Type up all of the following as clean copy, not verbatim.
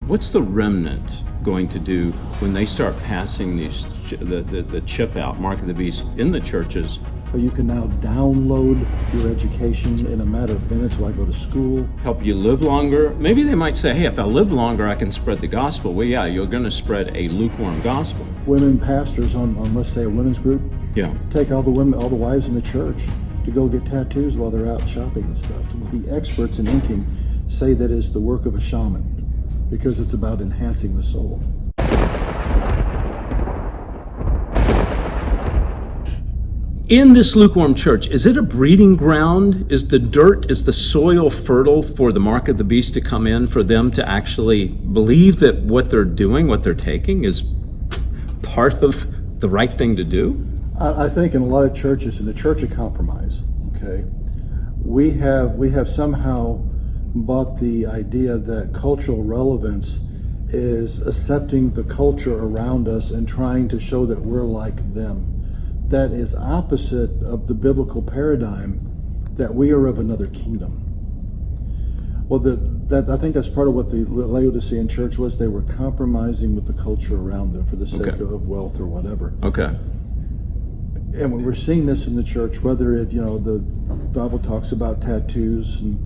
What's the remnant going to do when they start passing the chip out, mark of the beast, in the churches? You can now download your education in a matter of minutes while I go to school. Help you live longer. Maybe they might say, hey, if I live longer, I can spread the gospel. Well, yeah, you're going to spread a lukewarm gospel. Women pastors on let's say, a women's group, take all the wives in the church to go get tattoos while they're out shopping and stuff. The experts in inking say that is the work of a shaman because it's about enhancing the soul. In this lukewarm church, is it a breeding ground? Is the soil fertile for the mark of the beast to come in, for them to actually believe that what they're doing, what they're taking, is part of the right thing to do? I think in a lot of churches, in the church of compromise, we have somehow bought the idea that cultural relevance is accepting the culture around us and trying to show that we're like them. That is opposite of the biblical paradigm that we are of another kingdom. Well, I think that's part of what the Laodicean church was. They were compromising with the culture around them for the sake of wealth or whatever. Okay. And when we're seeing this in the church, whether it, the Bible talks about tattoos, and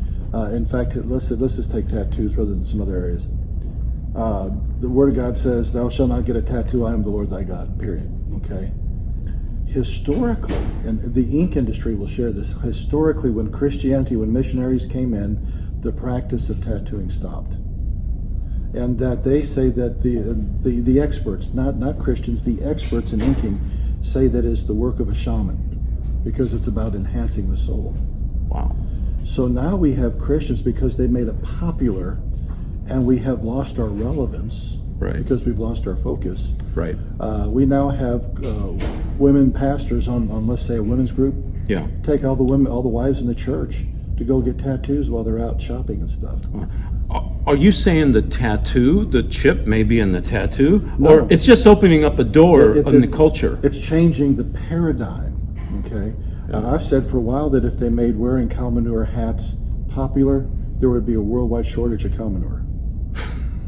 in fact, let's just take tattoos rather than some other areas. The Word of God says, "Thou shalt not get a tattoo. I am the Lord thy God." Period. Okay. Historically, and the ink industry will share this, historically when missionaries came in, the practice of tattooing stopped. And that they say that the experts, not Christians, the experts in inking say that is the work of a shaman because it's about enhancing the soul. Wow. So now we have Christians because they made it popular and we have lost our relevance. Right. Because we've lost our focus. Right. We now have women pastors on let's say a women's group. Yeah. Take all the wives in the church to go get tattoos while they're out shopping and stuff. Are you saying the chip may be in the tattoo? No. Or it's just opening up a door in the culture? It's changing the paradigm, okay? Yeah. I've said for a while that if they made wearing cow manure hats popular, there would be a worldwide shortage of cow manure.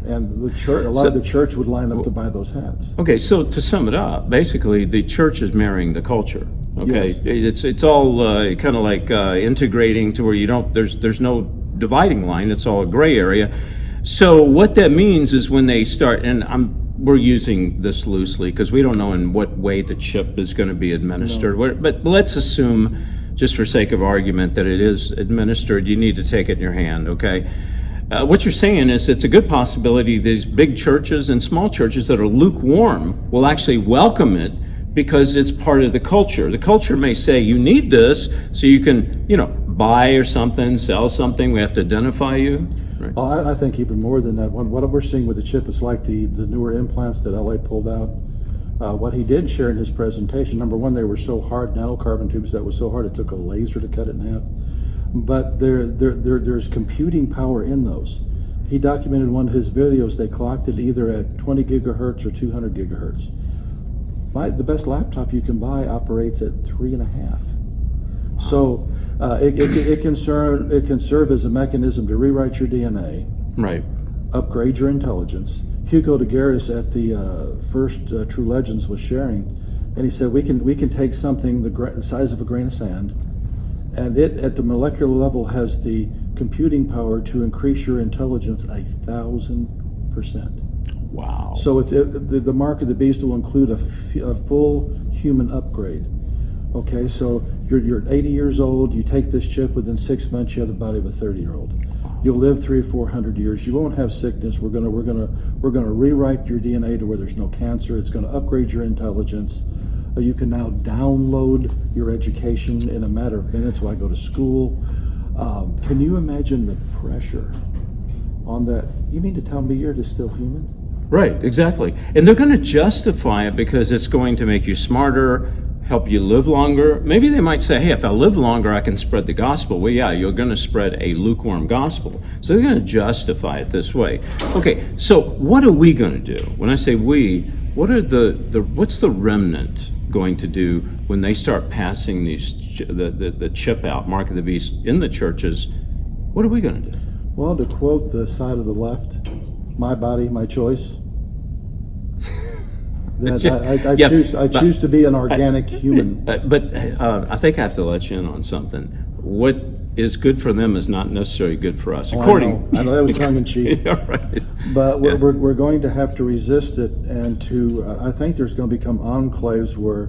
And a lot of the church would line up to buy those hats. Okay, so to sum it up, basically the church is marrying the culture. Okay, yes. It's all kind of like integrating to where you don't. There's no dividing line. It's all a gray area. So what that means is when they start, and we're using this loosely because we don't know in what way the chip is going to be administered. No. But let's assume, just for sake of argument, that it is administered. You need to take it in your hand. Okay. What you're saying is it's a good possibility these big churches and small churches that are lukewarm will actually welcome it because it's part of the culture. The culture may say you need this so you can, buy or something, sell something. We have to identify you. Right. Well, I think even more than that. What we're seeing with the chip is like the newer implants that LA pulled out. What he did share in his presentation, number one, they were so hard, nanocarbon tubes that was so hard it took a laser to cut it in half. But there's computing power in those. He documented one of his videos. They clocked it either at 20 gigahertz or 200 gigahertz. The best laptop you can buy operates at 3.5. So it can serve as a mechanism to rewrite your DNA, right? Upgrade your intelligence. Hugo de Garis at the first True Legends was sharing, and he said we can take something the size of a grain of sand. And it, at the molecular level, has the computing power to increase your intelligence 1,000%. Wow. So the mark of the beast will include a full human upgrade. Okay, so you're 80 years old, you take this chip, within 6 months you have the body of a 30-year-old. You'll live 300 or 400 years. You won't have sickness. We're gonna rewrite your DNA to where there's no cancer. It's gonna upgrade your intelligence. You can now download your education in a matter of minutes while I go to school. Can you imagine the pressure on that? You mean to tell me you're just still human? Right, exactly. And they're going to justify it because it's going to make you smarter, help you live longer. Maybe they might say, hey, if I live longer, I can spread the gospel. Well, yeah, you're going to spread a lukewarm gospel. So they're going to justify it this way. Okay, so what are we going to do? When I say we, what's the remnant going to do when they start passing the chip out, mark of the beast, in the churches? What are we going to do? Well, to quote the side of the left, my body, my choice. Yeah, I choose to be an organic human. But I think I have to let you in on something. What is good for them is not necessarily good for us. I According, know that was tongue in cheek. Yeah, right. But we're going to have to resist it, and I think there's going to become enclaves where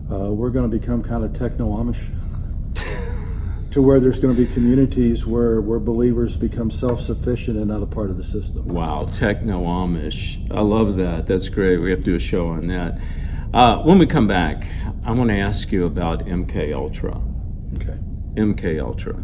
we're going to become kind of techno-Amish, to where there's going to be communities where believers become self-sufficient and not a part of the system. Wow, techno-Amish. I love that. That's great. We have to do a show on that. When we come back, I want to ask you about MK Ultra. Okay. MK Ultra.